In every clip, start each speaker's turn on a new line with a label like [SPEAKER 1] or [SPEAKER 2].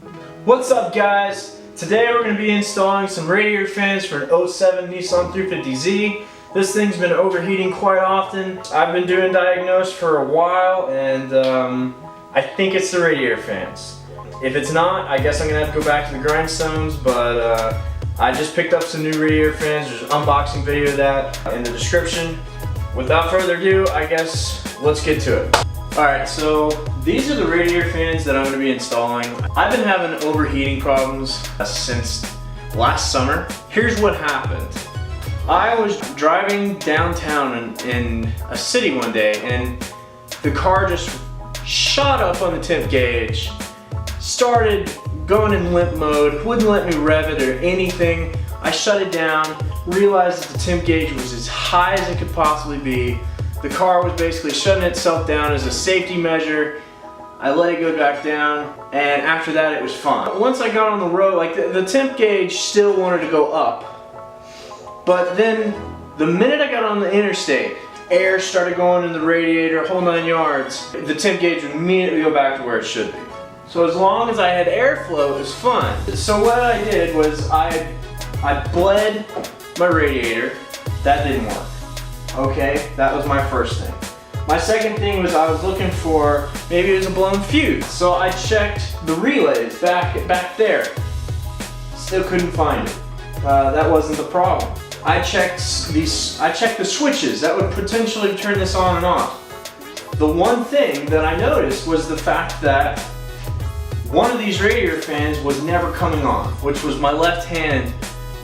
[SPEAKER 1] What's up, guys? Today we're going to be installing some radiator fans for an 07 Nissan 350Z. This thing's been overheating quite often. I've been doing diagnose for a while, and I think it's the radiator fans. If it's not, I guess I'm going to have to go back to the grindstones, but I just picked up some new radiator fans. There's an unboxing video of that in the description. Without further ado, I guess let's get to it. Alright, so these are the radiator fans that I'm going to be installing. I've been having overheating problems since last summer. Here's what happened. I was driving downtown in a city one day, and the car just shot up on the temp gauge, started going in limp mode, wouldn't let me rev it or anything. I shut it down, realized that the temp gauge was as high as it could possibly be. The car was basically shutting itself down as a safety measure. I let it go back down, and after that it was fine. Once I got on the road, like the temp gauge still wanted to go up. But then the minute I got on the interstate, air started going in the radiator, whole 9 yards. The temp gauge would immediately go back to where it should be. So as long as I had airflow, it was fine. So what I did was I bled my radiator. That didn't work. Okay, that was my first thing. My second thing was I was looking for, maybe it was a blown fuse. So I checked the relays back there. Still couldn't find it. That wasn't the problem. I checked the switches that would potentially turn this on and off. The one thing that I noticed was the fact that one of these radiator fans was never coming on, which was my left-hand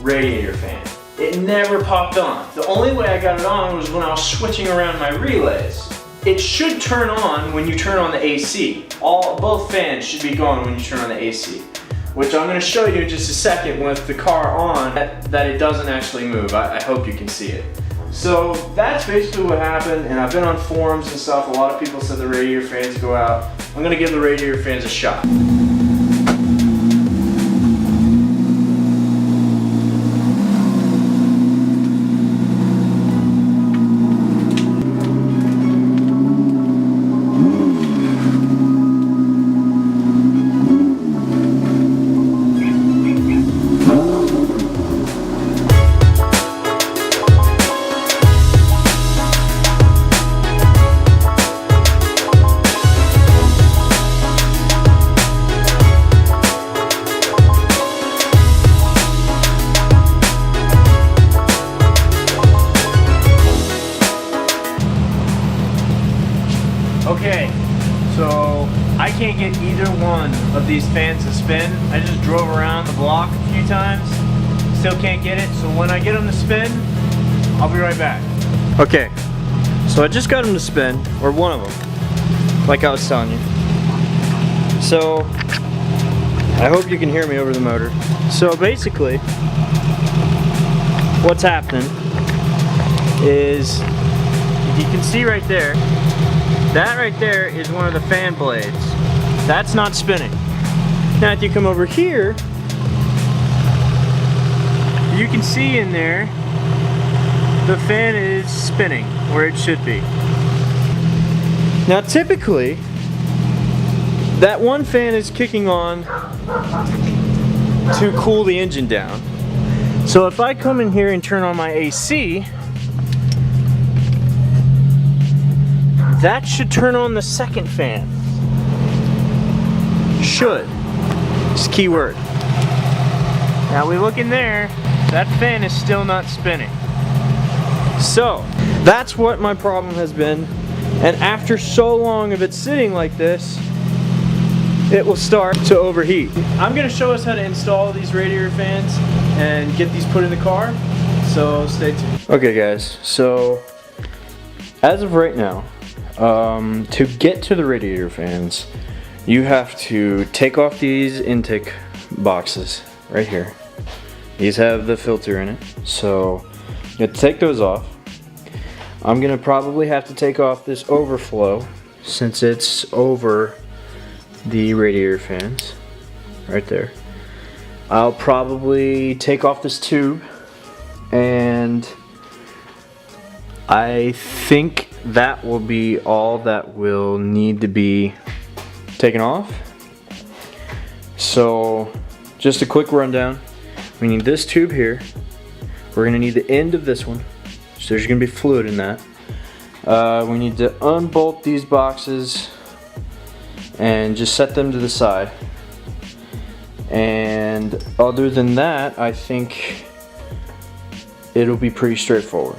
[SPEAKER 1] radiator fan. It never popped on. The only way I got it on was when I was switching around my relays. It should turn on when you turn on the AC. Both fans should be going when you turn on the AC, which I'm going to show you in just a second with the car on, that it doesn't actually move. I hope you can see it. So that's basically what happened, and I've been on forums and stuff. A lot of people said the radiator fans go out. I'm going to give the radiator fans a shot. Okay, so I can't get either one of these fans to spin. I just drove around the block a few times, still can't get it. So when I get them to spin, I'll be right back. Okay, so I just got them to spin, or one of them, like I was telling you. So I hope you can hear me over the motor. So basically, what's happening is, you can see right there, that right there is one of the fan blades. That's not spinning. Now if you come over here, you can see in there, the fan is spinning where it should be. Now typically, that one fan is kicking on to cool the engine down. So if I come in here and turn on my AC, that should turn on the second fan. Should. It's key word. Now we look in there, that fan is still not spinning. So, that's what my problem has been. And after so long of it sitting like this, it will start to overheat. I'm going to show us how to install these radiator fans and get these put in the car. So stay tuned. Okay guys, so as of right now, to get to the radiator fans, you have to take off these intake boxes right here. These have the filter in it, so you have to take those off. I'm gonna probably have to take off this overflow since it's over the radiator fans right there. I'll probably take off this tube, and I think that will be all that will need to be taken off. So just a quick rundown. We need this tube here. We're gonna need the end of this one. So there's gonna be fluid in that. We need to unbolt these boxes and just set them to the side. And other than that, I think it'll be pretty straightforward.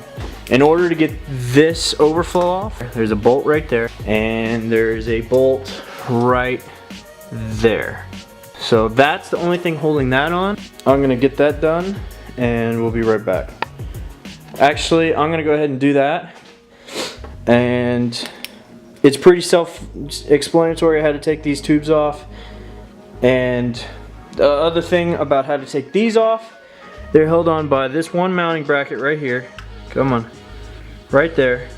[SPEAKER 1] In order to get this overflow off, there's a bolt right there, and there's a bolt right there. So that's the only thing holding that on. I'm gonna get that done, and we'll be right back. Actually, I'm gonna go ahead and do that. And it's pretty self-explanatory how to take these tubes off. And the other thing about how to take these off, they're held on by this one mounting bracket right here. Come on, right there.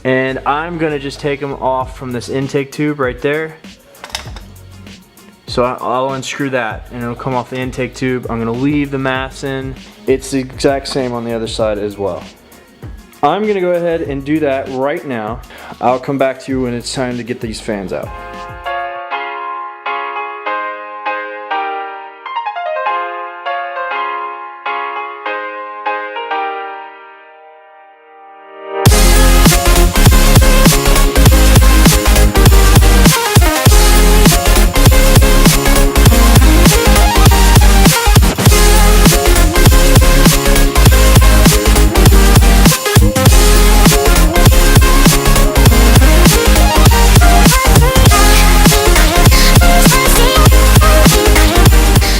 [SPEAKER 1] And I'm gonna just take them off from this intake tube right there. So I'll unscrew that and it'll come off the intake tube. I'm gonna leave the mass in. It's the exact same on the other side as well. I'm gonna go ahead and do that right now. I'll come back to you when it's time to get these fans out.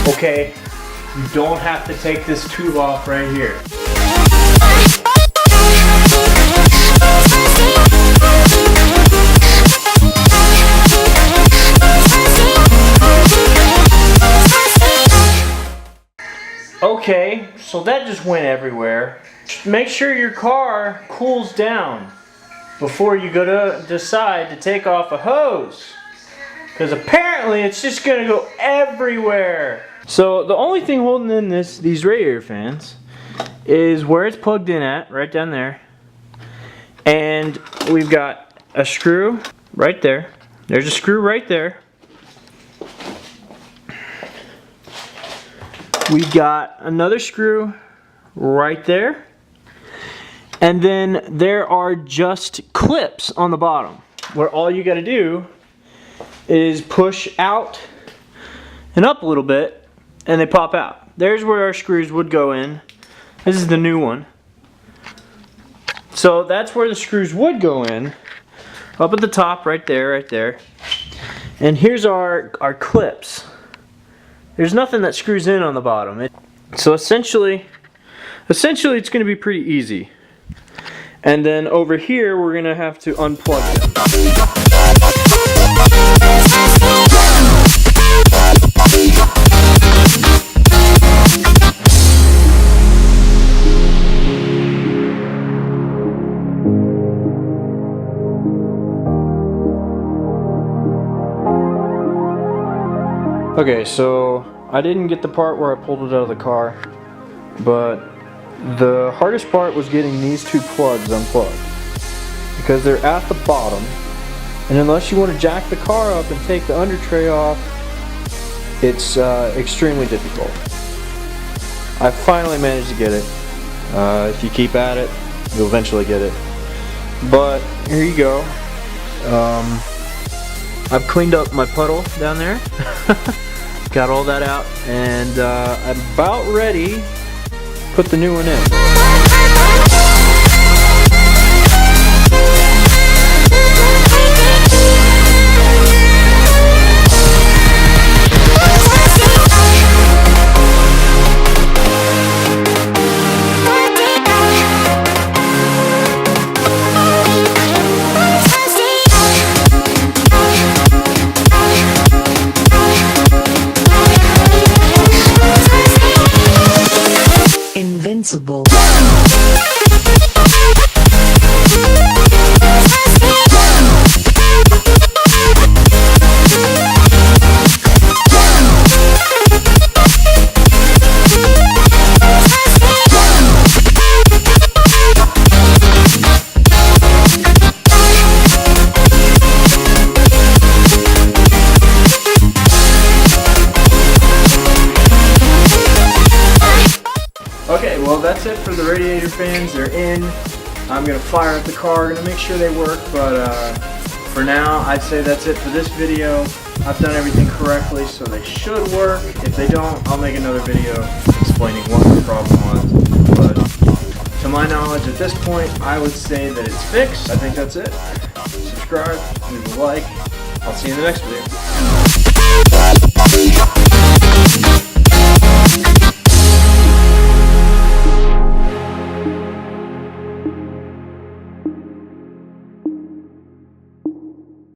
[SPEAKER 1] Okay, you don't have to take this tube off right here. Okay, so that just went everywhere. Make sure your car cools down before you go to decide to take off a hose, because apparently it's just gonna go everywhere. So the only thing holding in these radiator fans is where it's plugged in at, right down there. And we've got a screw right there. There's a screw right there. We've got another screw right there. And then there are just clips on the bottom where all you gotta do is push out and up a little bit and they pop out. There's where our screws would go in. This is the new one. So that's where the screws would go in. Up at the top, right there, right there. And here's our clips. There's nothing that screws in on the bottom. So essentially it's gonna be pretty easy. And then over here, we're gonna have to unplug it. Okay, so I didn't get the part where I pulled it out of the car, but the hardest part was getting these two plugs unplugged because they're at the bottom, and unless you want to jack the car up and take the under tray off, it's extremely difficult. I finally managed to get it. If you keep at it, you'll eventually get it. But here you go. I've cleaned up my puddle down there. Got all that out, and I'm about ready to put the new one in.
[SPEAKER 2] Invincible.
[SPEAKER 1] well, that's it for the radiator fans. They're in. I'm gonna fire up the car, gonna make sure they work, but for now, I'd say that's it for this video. I've done everything correctly, so they should work. If they don't, I'll make another video explaining what the problem was. But to my knowledge, at this point, I would say that it's fixed. I think that's it. Subscribe, leave a like. I'll see you in the next video.